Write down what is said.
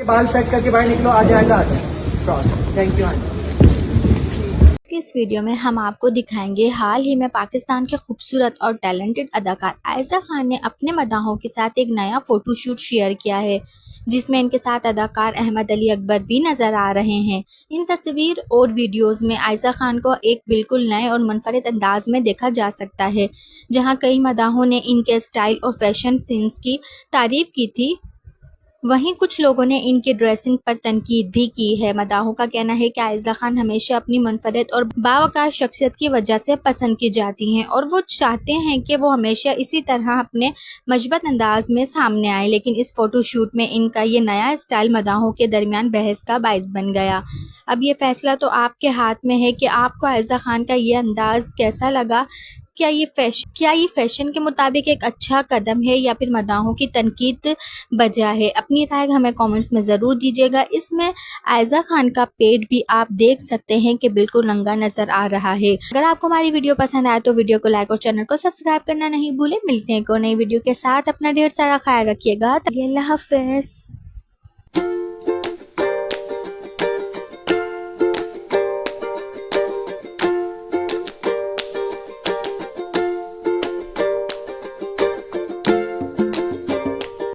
के बाल सेट करके बाहर निकलो, आ जाएगा। Thank you. इस वीडियो में हम आपको दिखाएंगे हाल ही में पाकिस्तान के खूबसूरत और टैलेंटेड अदाकार आयशा खान ने अपने मदाहों के साथ एक नया फोटोशूट शेयर किया है, जिसमें इनके साथ अदाकार अहमद अली अकबर भी नजर आ रहे हैं। इन तस्वीर और वीडियोस में आयशा खान को एक बिल्कुल नए और मुनफरिद अंदाज में देखा जा सकता है, जहां कई मदाहों ने इनके स्टाइल और फैशन सेंस की तारीफ की थी। वहीं कुछ लोगों ने इनकी ड्रेसिंग पर तनकीद भी की है। मदाहों का कहना है कि आयशा खान हमेशा अपनी मुनफरिद और बावकार शख्सियत की वजह से पसंद की जाती हैं और वो चाहते हैं कि वो हमेशा इसी तरह अपने मजबूत अंदाज में सामने आए। लेकिन इस फोटोशूट में इनका ये नया स्टाइल मदाहों के दरमियान बहस का बाइस बन गया। अब ये फैसला तो आपके हाथ में है कि आपको आयशा खान का ये अंदाज कैसा लगा। क्या ये फैशन के मुताबिक एक अच्छा कदम है या फिर मदाहों की तनकीद बजा है? अपनी राय हमें कमेंट्स में ज़रूर दीजिएगा। इसमें आयशा खान का पेट भी आप देख सकते हैं कि बिल्कुल नंगा नजर आ रहा है। अगर आपको हमारी वीडियो पसंद आए तो वीडियो को लाइक और चैनल को सब्सक्राइब करना नहीं भूलें। मिलते हैं एक और नई वीडियो के साथ। अपना ढेर सारा ख्याल रखिएगा। अल्लाह हाफ़िज़।